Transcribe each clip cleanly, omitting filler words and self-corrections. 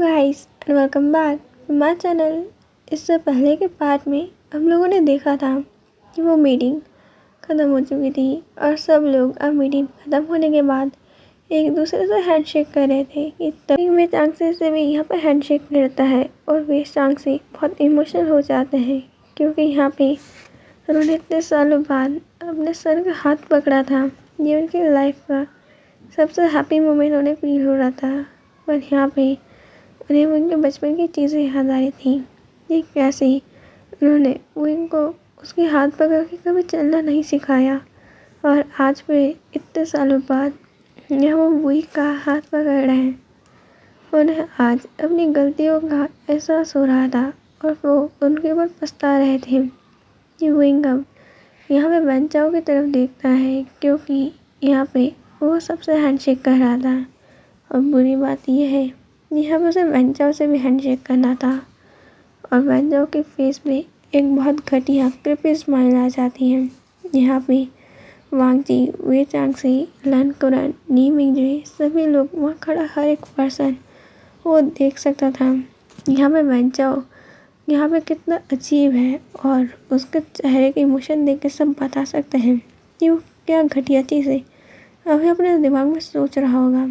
Guys and welcome back to my channel. इससे पहले के पार्ट में हम लोगों ने देखा था कि वो मीटिंग ख़त्म हो चुकी थी और सब लोग अब मीटिंग ख़त्म होने के बाद एक दूसरे से हैंडशेक कर रहे थे कि तभी में चांगसे से भी यहाँ पे हैंडशेक करता है और वे चांगसे बहुत इमोशनल हो जाते हैं क्योंकि यहाँ पे उन्होंने इतने सालों बाद अपने सर का हाथ पकड़ा था। ये उनकी लाइफ का सबसे हैप्पी मोमेंट उन्हें फील हो रहा था। पर यहाँ पे उन्हें उनके बचपन की चीज़ें याद आ रही थी कि कैसे उन्होंने विंग को उसके हाथ पकड़ के कभी चलना नहीं सिखाया और आज पे इतने सालों बाद यह वो विंग का हाथ पकड़ रहे हैं। उन्हें आज अपनी गलतियों का एहसास हो रहा था और वो उनके ऊपर पछता रहे थे कि विंग अब यहाँ पे बेंचाओ की तरफ देखता है क्योंकि यहाँ पे वो सबसे हैंडशेक कर रहा था। और बुरी बात यह है यहाँ पर उसे बेंचाओ से भी हैंडशेक करना था और बेंचाओ के फेस पे एक बहुत घटिया क्रिपी स्माइल आ जाती है। यहाँ पे वांगजी, वे चांगसे, लन कुरन, नी मिंगजे सभी लोग वहाँ खड़ा हर एक पर्सन वो देख सकता था। यहाँ पे बेंचाओ यहाँ पे कितना अजीब है और उसके चेहरे के इमोशन देख के सब बता सकते हैं कि वो क्या घटिया चीज़ है अभी अपने दिमाग में सोच रहा होगा।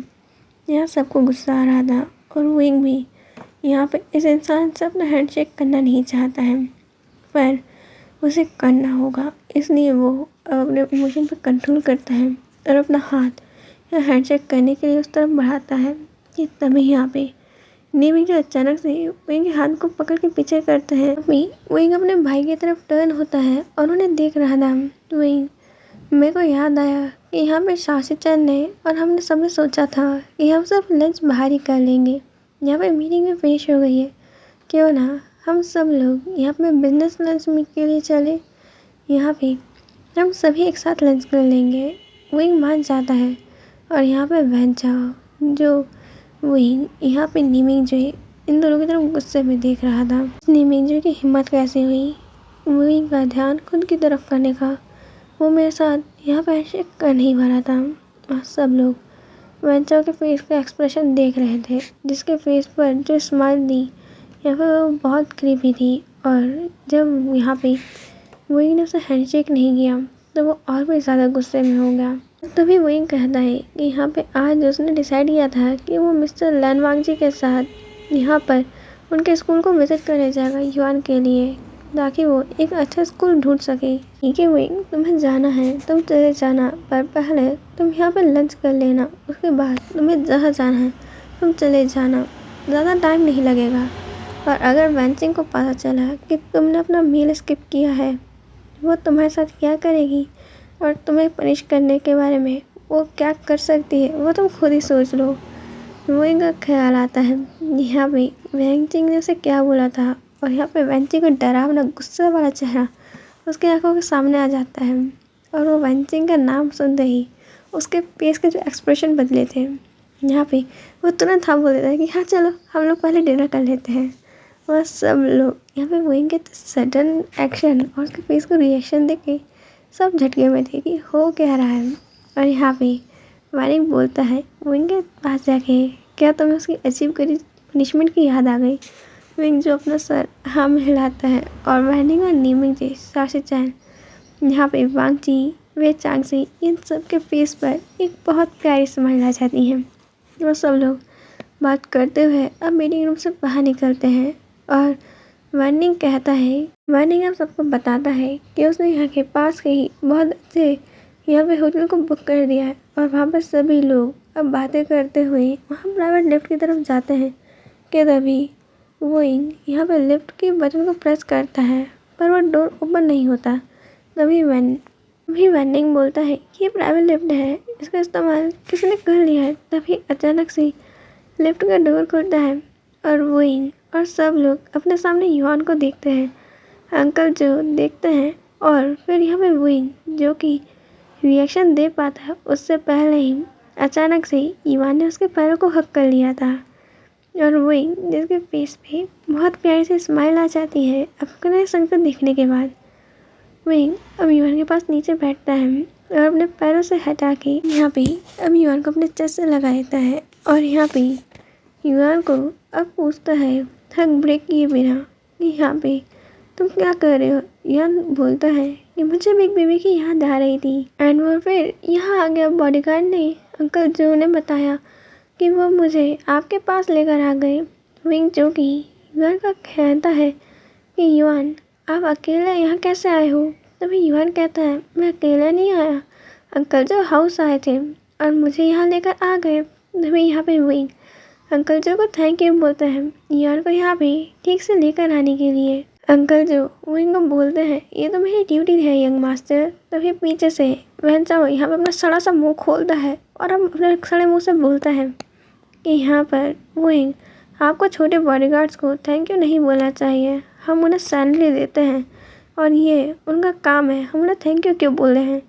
यहाँ सबको गुस्सा आ रहा था और विंग भी यहाँ पे इस इंसान से अपना हैंडशेक करना नहीं चाहता है पर उसे करना होगा, इसलिए वो अपने इमोशन पर कंट्रोल करता है और अपना हाथ या हैंडशेक करने के लिए उस तरफ बढ़ाता है कि तभी यहाँ पे नीमिंग जो अचानक से विंग के हाथ को पकड़ के पीछे करता है। अभी विंग अपने भाई की तरफ टर्न होता है और उन्हें देख रहा था। विंग, मेरे को याद आया कि यहाँ पे शाशी-चैन ने और हमने सबने सोचा था कि हम सब लंच बाहर ही कर लेंगे। यहाँ पे मीटिंग में फिनिश हो गई है, क्यों ना हम सब लोग यहाँ पे बिजनेस लंच मीट के लिए चले। यहाँ पे हम सभी एक साथ लंच कर लेंगे। विंग मान जाता है और यहाँ पे बेंचाओ जो विंग यहाँ पे नीमिंगजे इन दोनों की तरफ गुस्से में देख रहा था। नीमिंगजे की हिम्मत कैसे हुई विंग का ध्यान खुद की तरफ करने का, वो मेरे साथ यहाँ पे हैंडशेक कर नहीं वाला था। और सब लोग बेंचाओ के फेस का एक्सप्रेशन देख रहे थे जिसके फेस पर जो स्माइल दी यहाँ पे वो बहुत क्रीपी थी। और जब यहाँ पे विंग ने उसे हैंडशेक नहीं किया तो वो और भी ज़्यादा गुस्से में हो गया। तभी विंग कहता है कि यहाँ पे आज उसने डिसाइड किया था कि वो मिस्टर लन वांगजी के साथ यहाँ पर उनके स्कूल को विज़िट करने जाएगा युआन के लिए ताकि वो एक अच्छा स्कूल ढूंढ सके। ठीक है विंग, तुम्हें जाना है तुम चले जाना, पर पहले तुम यहाँ पर लंच कर लेना, उसके बाद तुम्हें जहाँ जाना है तुम चले जाना, ज़्यादा टाइम नहीं लगेगा। और अगर वेंचिंग को पता चला कि तुमने अपना मील स्किप किया है वो तुम्हारे साथ क्या करेगी और तुम्हें पनिश करने के बारे में वो क्या कर सकती है वो तुम खुद ही सोच लो। विंग का ख्याल आता है यहाँ पे वेंचिंग ने उसे क्या बोला था और यहाँ पे वेंचिंग का डरावना गुस्से वाला चेहरा उसके आंखों के सामने आ जाता है और वो वेंचिंग का नाम सुनते ही उसके फेस के जो एक्सप्रेशन बदले थे यहाँ पे वो तुरंत हाँ बोल देता है कि हाँ चलो हम लोग पहले डिनर कर लेते हैं। और सब लोग यहाँ पे विंग के सडन एक्शन और उसके फेस को रिएक्शन देख के सब झटके में थे कि हो क्या रहा है। और यहाँ पे वानिंग बोलता है विंग के पास जाके, क्या तुम्हें उसकी अजीब करी पनिशमेंट की याद आ गई। विंग जो अपना सर हाँ में हिलाता है और वानिंग और नीमिंगजे, शाशी-चैन, यहाँ पे वांगजी, वे चांगसे इन सब के फेस पर एक बहुत प्यारी स्माइल आ जाती है। वो सब लोग बात करते हुए अब मीटिंग रूम से बाहर निकलते हैं और वानिंग कहता है, वानिंग अब सबको बताता है कि उसने यहाँ के पास के ही बहुत अच्छे यहाँ पे होटल को बुक कर दिया है और वहाँ पर सभी लोग अब बातें करते हुए वहाँ प्राइवेट लिफ्ट की तरफ जाते हैं कि तभी विंग यहाँ पे लिफ्ट के बटन को प्रेस करता है पर वो डोर ओपन नहीं होता। तभी वानिंग बोलता है कि ये प्राइवेट लिफ्ट है, इसका इस्तेमाल किसी ने कर लिया है। तभी अचानक से लिफ्ट का डोर खुलता है और विंग और सब लोग अपने सामने युआन को देखते हैं। अंकल जो देखते हैं और फिर यहाँ पे विंग जो कि रिएक्शन दे पाता है उससे पहले ही अचानक से युआन ने उसके पैरों को हक कर लिया था और विंग जिसके फेस पे बहुत प्यारी सी स्माइल आ जाती है अपने संग को देखने के बाद। विंग अब युआन के पास नीचे बैठता है और अपने पैरों से हटा के यहाँ पे अब युआन को अपने चेस्ट से लगा देता है और यहाँ पे युआन को अब पूछता है हक ब्रेक किए बिना कि यहाँ पे तुम क्या कर रहे हो। युआन बोलता है कि मुझे बिग बेबी की याद आ रही थी। एंड वो फिर यहाँ आ गया। बॉडीगार्ड ने अंकल जो ने बताया कि वो मुझे आपके पास लेकर आ गए। विंग जो कि युआन का कहता है कि युआन आप अकेले यहाँ कैसे आए हो। तभी युआन कहता है मैं अकेला नहीं आया, अंकल जो हाउस आए थे और मुझे यहाँ लेकर आ गए। तभी यहाँ पे विंग अंकल जो को थैंक यू बोलते हैं युआन को यहाँ पे ठीक से लेकर आने के लिए। अंकल जो विंग को बोलते हैं ये तो मेरी ड्यूटी है यंग मास्टर। तभी पीछे से वैन चाओ यहाँ पे अपना सड़ा सा मुंह खोलता है और अब अपने सड़े मुंह से बोलता है कि यहाँ पर विंग आपको छोटे बॉडीगार्ड्स को थैंक यू नहीं बोलना चाहिए, हम उन्हें सैलरी देते हैं और ये उनका काम है, हम उन्हें थैंक यू क्यों बोल रहे हैं।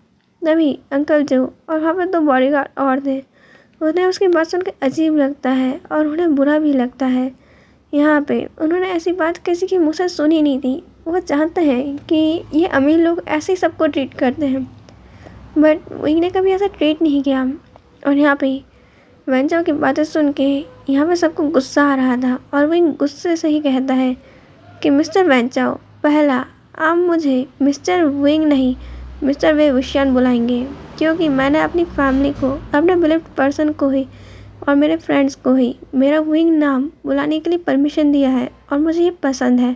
तभी अंकल जो और वहाँ पर 2 बॉडीगार्ड और थे उन्हें उसकी बात सुन के अजीब लगता है और उन्हें बुरा भी लगता है। यहाँ पे उन्होंने ऐसी बात किसी के मुँह से सुनी नहीं थी। वो चाहते हैं कि ये अमीर लोग ऐसे ही सबको ट्रीट करते हैं, बट विंग ने कभी ऐसा ट्रीट नहीं किया। और यहाँ पे वेंचाओ की बातें सुन के यहाँ पे सबको गुस्सा आ रहा था और विंग गुस्से से ही कहता है कि मिस्टर वेंचाओ पहला आप मुझे मिस्टर विंग नहीं मिस्टर वे विशियान बुलाएंगे, क्योंकि मैंने अपनी फैमिली को, अपने बिलीव्ड पर्सन को ही और मेरे फ्रेंड्स को ही मेरा विंग नाम बुलाने के लिए परमिशन दिया है और मुझे ये पसंद है।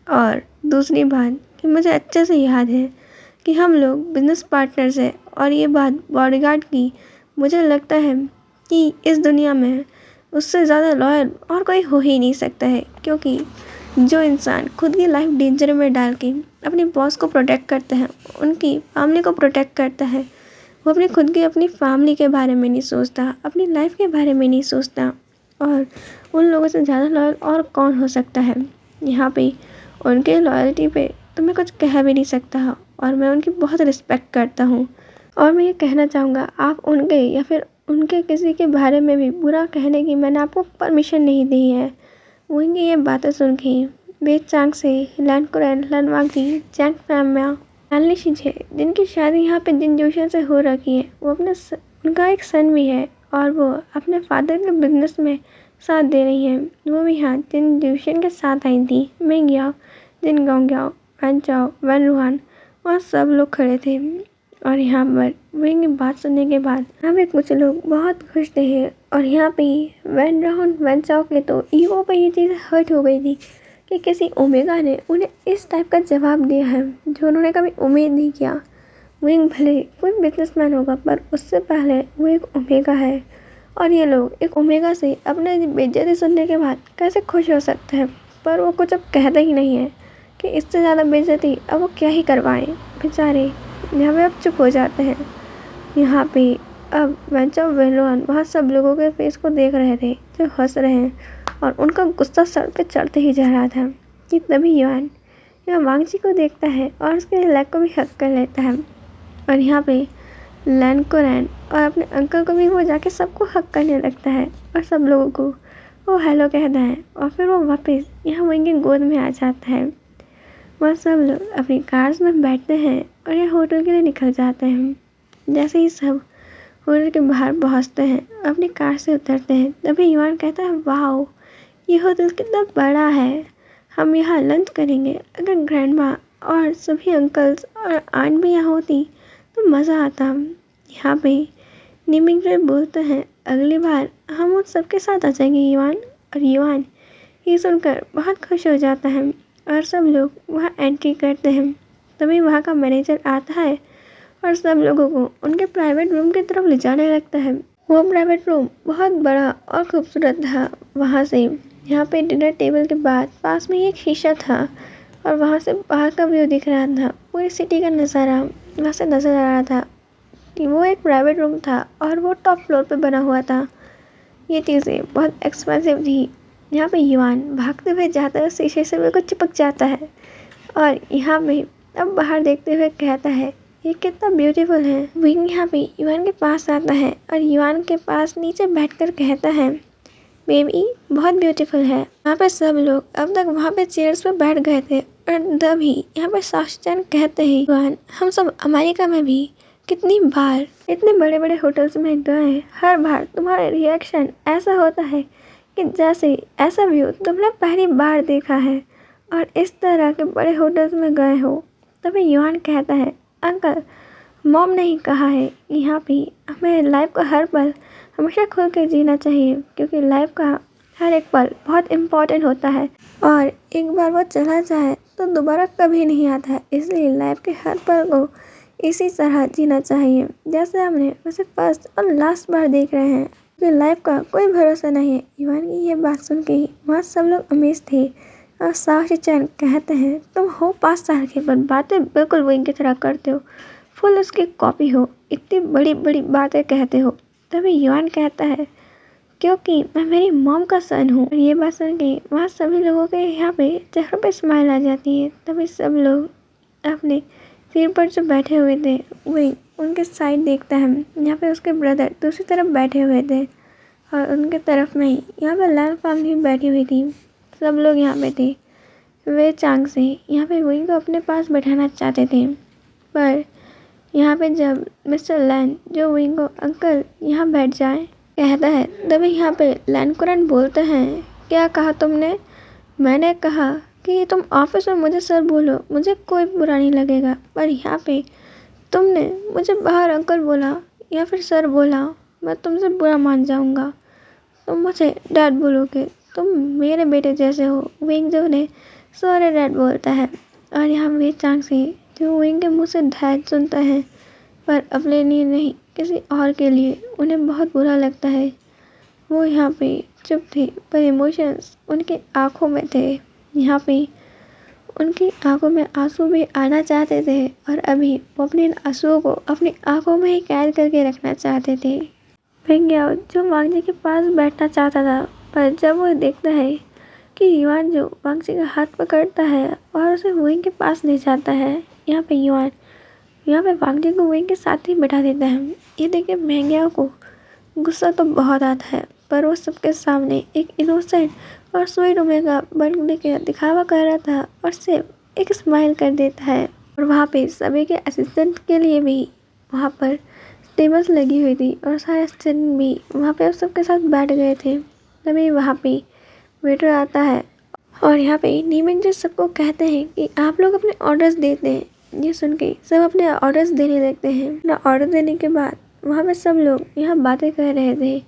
और दूसरी बात कि मुझे अच्छे से याद है कि हम लोग बिजनेस पार्टनर्स हैं और ये बात बॉडीगार्ड की मुझे लगता है कि इस दुनिया में उससे ज़्यादा लॉयल और कोई हो ही नहीं सकता है, क्योंकि जो इंसान खुद की लाइफ डेंजर में डाल के अपनी बॉस को प्रोटेक्ट करता है, उनकी फैमिली को प्रोटेक्ट करता है, वो अपनी खुद की अपनी फैमिली के बारे में नहीं सोचता, अपनी लाइफ के बारे में नहीं सोचता। और उन लोगों से ज़्यादा लॉयल और कौन हो सकता है। यहाँ पे उनके लॉयल्टी पे तो मैं कुछ कह भी नहीं सकता और मैं उनकी बहुत रिस्पेक्ट करता हूँ। और मैं ये कहना चाहूँगा आप उनके या फिर उनके किसी के बारे में भी बुरा कहने की मैंने आपको परमिशन नहीं दी है। उनकी ये बातें सुन के बेच चांग से लैंडकुरैन लनवागी चैंग फैम्या जानली शीझे जिनकी शादी यहाँ पे जिन जोशन से हो रखी है, वो अपने उनका एक सन भी है और वो अपने फादर के बिजनेस में साथ दे रही है। वो भी यहाँ जिन जोशन के साथ आई थी। मिंग याओ, जिन गोंग्याओ, वैन चाओ, वैन रूहान, वहाँ सब लोग खड़े थे। और यहाँ पर विंग की बात सुनने के बाद यहाँ पे कुछ लोग बहुत खुश थे और यहाँ पे वैन राहुन वैन चाओ के तो ईगो पे ये चीज़ हर्ट हो गई थी कि किसी ओमेगा ने उन्हें इस टाइप का जवाब दिया है जो उन्होंने कभी उम्मीद नहीं किया। विंग भले कोई बिजनेसमैन होगा पर उससे पहले वो एक ओमेगा है और ये लोग एक ओमेगा से अपने बेइज्जती सुनने के बाद कैसे खुश हो सकते हैं। पर वो कुछ अब कहते ही नहीं है कि इससे ज़्यादा बेइज्जती अब वो क्या ही करवाएं। बेचारे यहाँ पे अब चुप हो जाते हैं। यहाँ पे अब वेंचाओ वेनरोन वहाँ सब लोगों के फेस को देख रहे थे जो हंस रहे हैं और उनका गुस्सा सर पे चढ़ते ही जा रहा था कि तभी युआन यहाँ वांगची को देखता है और उसके लेग को भी हक कर लेता है। और यहाँ पे लैंडकुरैन और अपने अंकल को भी वो जाके सबको हक करने लगता है और सब लोगों को वो हेलो कहता है और फिर वो वापस यहाँ विंग की गोद में आ जाता है। वह सब लोग अपनी कार्स में बैठते हैं और ये होटल के लिए निकल जाते हैं। जैसे ही सब होटल के बाहर पहुँचते हैं, अपनी कार से उतरते हैं, तभी युआन कहता है वाओ ये होटल कितना बड़ा है, हम यहाँ लंच करेंगे। अगर ग्रैंडमा और सभी अंकल्स और आंट भी यहाँ होती तो मज़ा आता। यहाँ पे निमिंग बोलते हैं अगली बार हम उन सबके साथ आ जाएंगे युआन। और युआन ये सुनकर बहुत खुश हो जाता है और सब लोग वहाँ एंट्री करते हैं। तभी वहाँ का मैनेजर आता है और सब लोगों को उनके प्राइवेट रूम की तरफ ले जाने लगता है। वो प्राइवेट रूम बहुत बड़ा और खूबसूरत था। वहाँ से यहाँ पे डिनर टेबल के बाद पास में ही एक शीशा था और वहाँ से बाहर का व्यू दिख रहा था। पूरी सिटी का नज़ारा वहाँ से नज़र आ रहा था कि वो एक प्राइवेट रूम था और वो टॉप फ्लोर पे बना हुआ था। ये चीज़ें बहुत एक्सपेंसिव थी। यहाँ पे युआन भागते हुए जाता है, शीशे से बिल्कुल चिपक जाता है और यहाँ पे अब बाहर देखते हुए कहता है ये कितना ब्यूटीफुल है। विंग यहाँ पे युआन के पास आता है और युआन के पास नीचे बैठकर कहता है बेबी बहुत ब्यूटीफुल है। यहाँ पे सब लोग अब तक वहाँ पे चेयर्स पे बैठ गए थे और तभी यहाँ पे साक्षान कहते हैं युआन हम सब अमेरिका में भी कितनी बार इतने बड़े बड़े होटल्स में गए, हर बार तुम्हारा रिएक्शन ऐसा होता है कि कि जैसे ऐसा व्यू तुमने पहली बार देखा है और इस तरह के बड़े होटल्स में गए हो। तभी युआन कहता है, अंकल, मॉम ने ही कहा है कि यहाँ पे हमें लाइफ का हर पल हमेशा खुल के जीना चाहिए, क्योंकि लाइफ का हर एक पल बहुत इम्पोर्टेंट होता है और एक बार वो चला जाए तो दोबारा कभी नहीं आता है। इसलिए लाइफ के हर पल को इसी तरह जीना चाहिए जैसे हमने उसे फर्स्ट और लास्ट बार देख रहे हैं, क्योंकि लाइफ का कोई भरोसा नहीं है। युआन की ये बात सुन के ही वहाँ सब लोग अमेज थे और साक्षी चैन कहते हैं, तुम हो 5 साल के पर बातें बिल्कुल वही की तरह करते हो, फुल उसकी कॉपी हो, इतनी बड़ी बड़ी बातें कहते हो। तभी युआन कहता है, क्योंकि मैं मेरी मॉम का सन हूँ। और ये बात सुन के वहाँ सभी लोगों के यहाँ पे चेहरों पे स्माइल आ जाती है। तभी सब लोग अपने सीट पर जो बैठे हुए थे वही उनके साइड देखता है। यहाँ पे उसके ब्रदर दूसरी तरफ बैठे हुए थे और उनके तरफ में ही यहाँ पे लैन फैमिली बैठी हुई थी। सब लोग यहाँ पे थे। वे चांग से यहाँ पे विंग को अपने पास बैठाना चाहते थे, पर यहाँ पे जब मिस्टर लैन जो विंग को अंकल यहाँ बैठ जाए कहता है, तभी यहाँ पे लैन कुरन बोलते हैं, क्या कहा तुमने? मैंने कहा कि तुम ऑफिस में मुझे सर बोलो, मुझे कोई बुरा नहीं लगेगा, पर यहाँ पे तुमने मुझे बाहर अंकल बोला या फिर सर बोला, मैं तुमसे बुरा मान जाऊँगा। तुम मुझे डैड बोलोगे, तुम मेरे बेटे जैसे हो। विंग जो उन्हें सॉरी डैड बोलता है और यहाँ वे चांग से जो विंग के मुंह से डैड सुनता है, पर अपने लिए नहीं किसी और के लिए उन्हें बहुत बुरा लगता है। वो यहाँ पे चुप थे, पर इमोशंस उनकी आंखों में थे। यहाँ पे उनकी आंखों में आंसू भी आना चाहते थे और अभी वो अपने आंसुओं को अपनी आंखों में ही कैद करके रखना चाहते थे। विंग याओ जो वांग जी के पास बैठना चाहता था, पर जब वो देखता है कि युआन जो वांग जी का हाथ पकड़ता है और उसे विंग के पास ले जाता है, यहाँ पे युआन यहाँ पे वांग जी को विंग के साथ ही बैठा देता है। ये देखे महंगिया को गुस्सा तो बहुत आता है, पर वो सबके सामने एक इनोसेंट और स्वीट ओमेगा बनने के दिखावा कर रहा था और सिर्फ एक स्माइल कर देता है। और वहाँ पे सभी के असिस्टेंट के लिए भी वहाँ पर टेबल्स लगी हुई थी और सारे असिस्टेंट भी वहाँ पे सबके साथ बैठ गए थे। तभी वहाँ पे वेटर आता है और यहाँ पे नीमिंग जी सबको कहते हैं कि आप लोग अपने ऑर्डर्स देते हैं। ये सुन के सब अपने ऑर्डर्स देने लगते हैं। अपना ऑर्डर देने के बाद वहाँ पे सब लोग यहाँ बातें कर रहे थे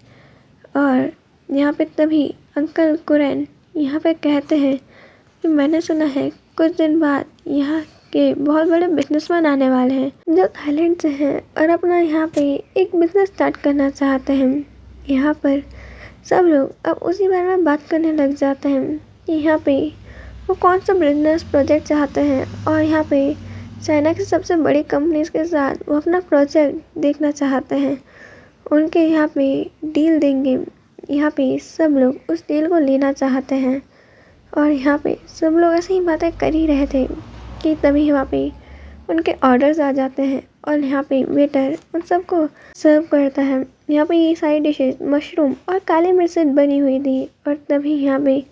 और यहाँ पे तभी अंकल कुरैन यहाँ पे कहते हैं कि मैंने सुना है कुछ दिन बाद यहाँ के बहुत बड़े बिजनेसमैन आने वाले हैं जो थाईलैंड से हैं और अपना यहाँ पे एक बिजनेस स्टार्ट करना चाहते हैं। यहाँ पर सब लोग अब उसी बारे में बात करने लग जाते हैं कि यहाँ पे वो कौन सा बिजनेस प्रोजेक्ट चाहते हैं और यहाँ पे चाइना की सबसे बड़ी कंपनीज के साथ वो अपना प्रोजेक्ट देखना चाहते हैं। उनके यहाँ पे डील देंगे। यहाँ पे सब लोग उस डील को लेना चाहते हैं और यहाँ पे सब लोग ऐसे ही बातें कर ही रहे थे कि तभी वहाँ पे उनके ऑर्डर्स आ जाते हैं और यहाँ पे वेटर उन सबको सर्व करता है। यहाँ पे ये सारी डिशेस मशरूम और काली मिर्च से बनी हुई थी और तभी यहाँ पे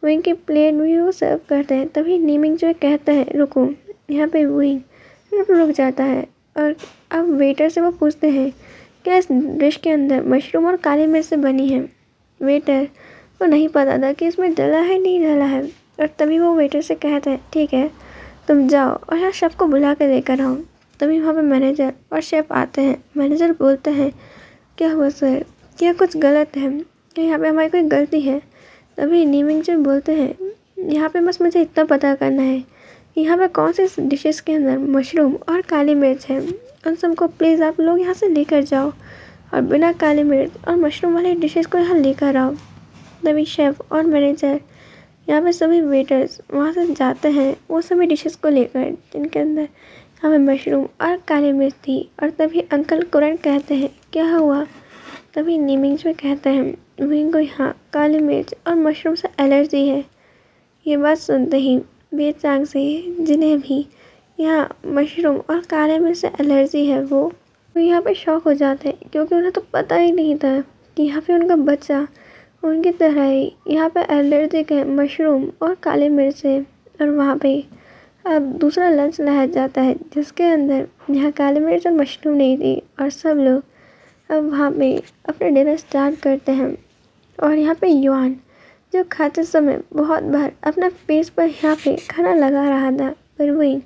विंग की प्लेट भी वो सर्व करते हैं। तभी नीमिंग जो कहता है रुको, यहाँ पे विंग रुक जाता है और अब वेटर से वो पूछते हैं क्या इस डिश के अंदर मशरूम और काली मिर्च से बनी है। वेटर को नहीं पता था कि इसमें डला है नहीं डला है और तभी वो वेटर से कहता है ठीक है तुम जाओ और यहाँ शेफ़ को बुला कर लेकर आओ। तभी वहाँ पे मैनेजर और शेफ़ आते हैं। मैनेजर बोलते हैं क्या हुआ सर, क्या कुछ गलत है, क्या यहाँ पे हमारी कोई गलती है? तभी नीमिंग जी बोलते हैं यहाँ पे बस मुझे इतना पता करना है यहाँ पे कौन से डिशेस के अंदर मशरूम और काली मिर्च है। उन सबको प्लीज़ आप लोग यहाँ से लेकर जाओ और बिना काली मिर्च और मशरूम वाले डिशेस को यहाँ लेकर आओ। तभी शेफ़ और मैनेजर यहाँ पे सभी वेटर्स वहाँ से जाते हैं वो सभी डिशेस को लेकर जिनके अंदर यहाँ पे मशरूम और काली मिर्च थी। और तभी अंकल कुरैन कहते हैं क्या हुआ? तभी नीमिंग में कहते हैं विंग को यहाँ काली मिर्च और मशरूम से एलर्जी है। ये बात सुनते ही वे चांग से जिन्हें भी यहाँ मशरूम और काले मिर्च से एलर्जी है वो यहाँ पे शॉक हो जाते हैं, क्योंकि उन्हें तो पता ही नहीं था कि यहाँ पे उनका बच्चा उनकी तरह ही यहाँ पे एलर्जिक है मशरूम और काले मिर्च से। और वहाँ पे अब दूसरा लंच लाया जाता है जिसके अंदर यहाँ काली मिर्च और मशरूम नहीं थी और सब लोग अब वहाँ पे अपना डिनर स्टार्ट करते हैं। और यहाँ पे युआन जो खाते समय बहुत बार अपना फेस पर यहाँ पे खाना लगा रहा था, पर विंग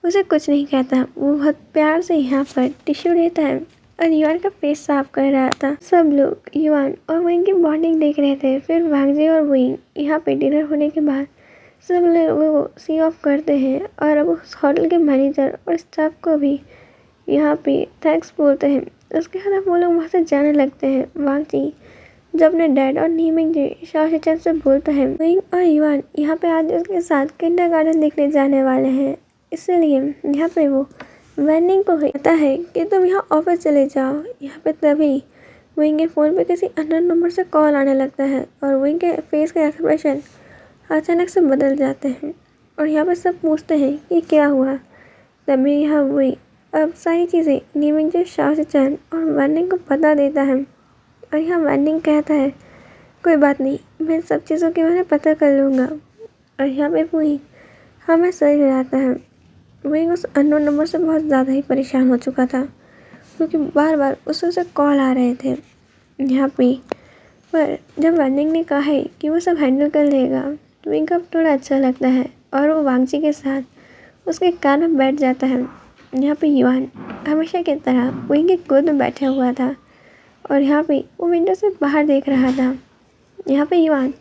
उसे कुछ नहीं कहता। वो बहुत प्यार से यहाँ पर टिश्यू लेता है और युआन का फेस साफ कर रहा था। सब लोग युआन और विंग की बॉन्डिंग देख रहे थे। फिर वांगजी और विंग यहाँ पे डिनर होने के बाद सब लोगों को सी ऑफ करते हैं और अब उस होटल के मैनेजर और स्टाफ को भी यहाँ पे थैंक्स बोलते हैं। उसके बाद वो लोग वहाँ से जाने लगते हैं। वांगजी जब अपने डैड और नीमिंग जी शाओ से बोलता है, विंग और युआन यहाँ पे आज उसके साथ किंडरगार्टन देखने जाने वाले हैं, इसलिए यहाँ पे वो वैनिंग को कहता है कि तुम यहाँ ऑफिस चले जाओ। यहाँ पे तभी विंग के फ़ोन पे किसी अननोन नंबर से कॉल आने लगता है और विंग के फेस के एक्सप्रेशन अचानक से बदल जाते हैं और यहाँ पे सब पूछते हैं कि क्या हुआ। तभी यहाँ विंग अब सारी चीज़ें नीमिंग जी शाओ और वैनिंग को बता देता है और यहाँ वैनिंग कहता है कोई बात नहीं, मैं सब चीज़ों के बारे में पता कर लूँगा। और यहाँ पे विंग हमें सही रहता है। विंग उस अननोन नंबर से बहुत ज़्यादा ही परेशान हो चुका था क्योंकि बार बार उसे कॉल आ रहे थे यहाँ पे। पर जब वैनिंग ने कहा है कि वो सब हैंडल कर लेगा तो विंग को थोड़ा अच्छा लगता है और वो वांगजी के साथ उसके कान में बैठ जाता है। यहाँ पे युआन हमेशा की तरह विंग की गोद में बैठा हुआ था और यहाँ पे वो विंडो से बाहर देख रहा था। यहाँ पे युआन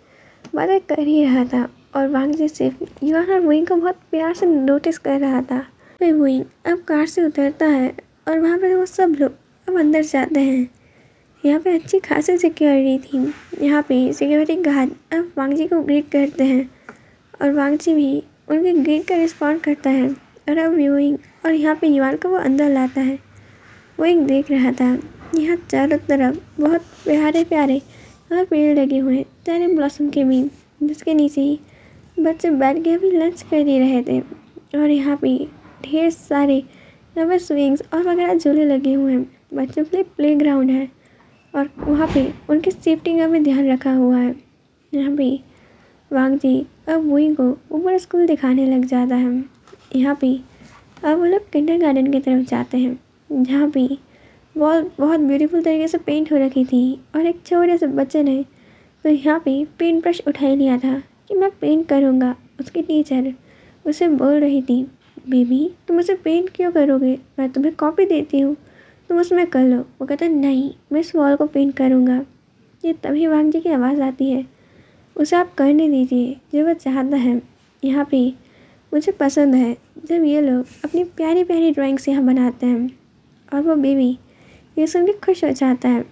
बातें कर ही रहा था और वांगजी सिर्फ युआन और विंग को बहुत प्यार से नोटिस कर रहा था। फिर विंग अब कार से उतरता है और वहाँ पे वो सब लोग अब अंदर जाते हैं। यहाँ पे अच्छी खासी सिक्योरिटी थी। यहाँ पे सिक्योरिटी गार्ड अब वांगजी को ग्रीट करते हैं और वांगजी भी उनके ग्रीट का रिस्पॉन्ड करता है और अब विंग और यहाँ पे युआन को वो अंदर लाता है। विंग देख रहा था यहाँ चारों तरफ बहुत प्यारे प्यारे और पेड़ लगे हुए हैं चेरी ब्लॉसम के भी, जिसके नीचे ही बच्चे बैठ के अभी लंच कर ही रहे थे। और यहाँ पे ढेर सारे यहाँ पे स्विंग्स और वगैरह झूले लगे हुए हैं। बच्चों के लिए प्लेग्राउंड है और वहाँ पे उनकी सेफ्टी का भी ध्यान रखा हुआ है। यहाँ पे वांगजी अब विंग को ऊपर स्कूल दिखाने लग जाता है। यहाँ पे अब वो लोग किंडरगार्टन की तरफ जाते हैं जहाँ पे वॉल बहुत ब्यूटीफुल तरीके से पेंट हो रखी थी और एक छोटे से बच्चे ने तो यहाँ पे पेंट ब्रश उठा लिया था कि मैं पेंट करूँगा। उसकी टीचर उसे बोल रही थी, बेबी तुम उसे पेंट क्यों करोगे, मैं तुम्हें कॉपी देती हूँ, तुम उसमें कर लो। वो कहता नहीं, मैं इस वॉल को पेंट करूँगा। ये तभी वांगजी की आवाज़ आती है, उसे आप करने दीजिए जो वो चाहता है। यहाँ पे मुझे पसंद है जब ये लोग अपनी प्यारी प्यारी ड्राइंग्स यहाँ बनाते हैं। और वो बेबी ये सुन के खुश हो जाता है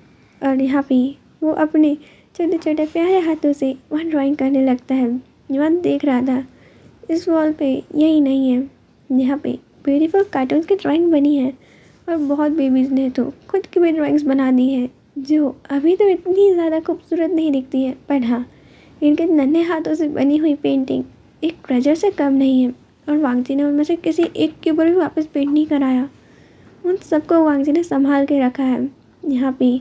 और यहाँ पे वो अपने छोटे छोटे प्यारे हाथों से वहाँ ड्राइंग करने लगता है। युआन देख रहा था इस वॉल पे यही नहीं है, यहाँ पे ब्यूटीफुल कार्टून्स की ड्राइंग बनी है और बहुत बेबीज़ ने तो खुद की भी ड्राइंग्स बना दी है जो अभी तो इतनी ज़्यादा खूबसूरत नहीं दिखती है, पर हाँ इनके नन्हे हाथों से बनी हुई पेंटिंग एक ट्रेजर से कम नहीं है। और वांगजी ने उनमें से किसी एक के ऊपर भी वापस पेंट नहीं कराया, उन सबको वांगजी ने संभाल के रखा है। यहाँ पे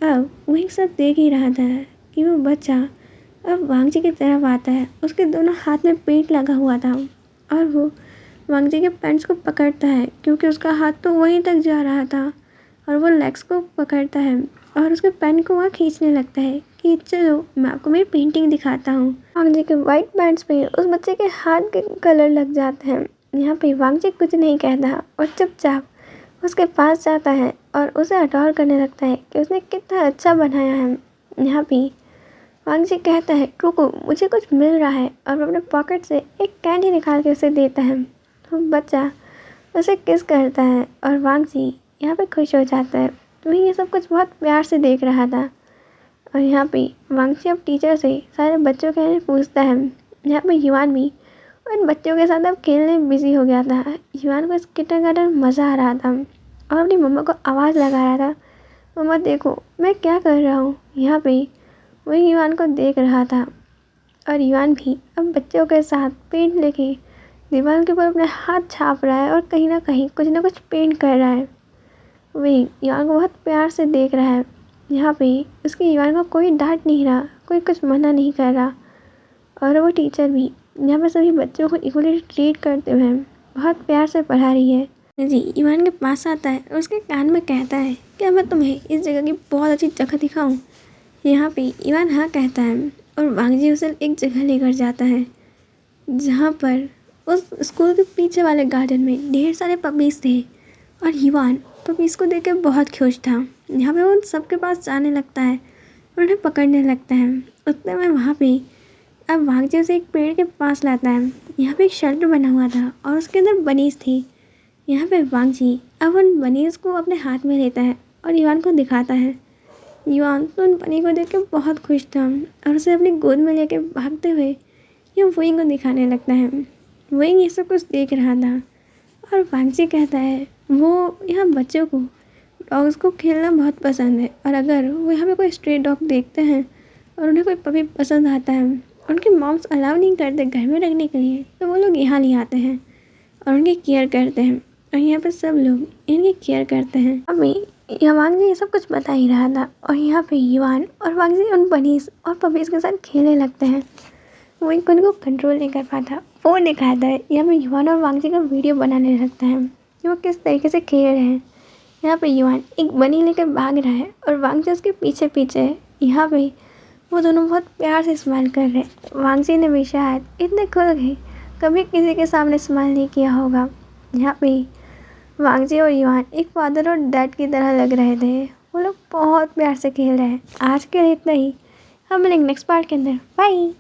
अब विंग सब देख ही रहा था कि वो बच्चा अब वांगजी की तरफ आता है। उसके दोनों हाथ में पेंट लगा हुआ था और वो वांगजी के पैंट्स को पकड़ता है क्योंकि उसका हाथ तो वहीं तक जा रहा था और वो लेग्स को पकड़ता है और उसके पैंट को वहाँ खींचने लगता है कि चलो मैं आपको मेरी पेंटिंग दिखाता हूँ। वांगजी के वाइट पैंट्स पे उस बच्चे के हाथ के कलर लग जाते हैं। यहाँ पे वांगजी कुछ नहीं कहता और चुपचाप उसके पास जाता है और उसे अडॉर करने लगता है कि उसने कितना अच्छा बनाया है। यहाँ पे वांगजी कहता है रुको मुझे कुछ मिल रहा है और वो अपने पॉकेट से एक कैंडी निकाल के उसे देता है। तो बच्चा उसे किस करता है और वांगजी यहाँ पे खुश हो जाता है। वही ये सब कुछ बहुत प्यार से देख रहा था। और यहाँ पे वांगजी अब टीचर से सारे बच्चों के बारे में पूछता है। यहाँ पे युआन भी उन बच्चों के साथ अब खेलने में बिजी हो गया था। युआन को इस किंडरगार्टन में मज़ा आ रहा था और अपनी मम्मा को आवाज़ लगा रहा था, मम्मा देखो मैं क्या कर रहा हूँ। यहाँ पे वही युआन को देख रहा था और युआन भी अब बच्चों के साथ पेंट लेके दीवार के ऊपर अपने हाथ छाप रहा है और कहीं ना कहीं कुछ ना कुछ पेंट कर रहा है। वही युआन को बहुत प्यार से देख रहा है। यहाँ पे उसकी युआन को कोई डांट नहीं रहा, कोई कुछ मना नहीं कर रहा और वो टीचर भी यहाँ पर सभी बच्चों को इक्वली ट्रीट करते हुए बहुत प्यार से पढ़ा रही है। जी युआन के पास आता है और उसके कान में कहता है क्या मैं तुम्हें इस जगह की बहुत अच्छी जगह दिखाऊं। यहाँ पे इवान हाँ कहता है और वांग जी उसे एक जगह लेकर जाता है जहाँ पर उस स्कूल के पीछे वाले गार्डन में ढेर सारे पपीज़ थे और इवान पपीज़ को देख के बहुत खुश था। यहाँ पे वो उन सबके पास जाने लगता है और उन्हें पकड़ने लगता है। उतने में वहाँ पे अब वांग जी उसे एक पेड़ के पास लाता है। यहाँ पे एक शेल्टर बना हुआ था और उसके अंदर बनीज़ थी। यहाँ पे वांग जी अब उन बनीज़ को अपने हाथ में लेता है और इवान को दिखाता है। इवान तो उन बनी को देख के बहुत खुश था और उसे अपनी गोद में लेके भागते हुए ये वुइंग को दिखाने लगता है। वुइंग ये सब कुछ देख रहा था और वांग जी कहता है वो यहाँ बच्चों को डॉग्स को खेलना बहुत पसंद है और अगर वो यहाँ पे कोई स्ट्रे डॉग देखते हैं और उन्हें कोई पपी पसंद आता है, उनके मॉम्स अलाउ नहीं करते घर में रखने के लिए, तो वो लोग यहाँ ले आते हैं और उनकी केयर करते हैं और यहाँ पे सब लोग इनकी केयर करते हैं। अभी वांग जी ये सब कुछ बता ही रहा था और यहाँ पे इवान और वांग जी उन बनीज और पपीज़ के साथ खेलने लगते हैं। वो उनको कंट्रोल नहीं कर पाता। वो दिखाता है यहाँ पे इवान और वांग जी का वीडियो बनाने लगता है कि वो किस तरीके से खेल रहे हैं। यहाँ पे इवान एक बनी लेकर भाग रहा है और वांग जी उसके पीछे पीछे है। यहाँ पे वो दोनों बहुत प्यार से स्माइल कर रहे हैं। वांग जी ने भी शायद इतने खुल गए कभी किसी के सामने स्माइल नहीं किया होगा। यहाँ पे वांग जी और इवान एक फादर और डैड की तरह लग रहे थे। वो लोग बहुत प्यार से खेल रहे हैं। आज के लिए इतना ही, हम मिलेंगे नेक्स्ट पार्ट के अंदर। बाय।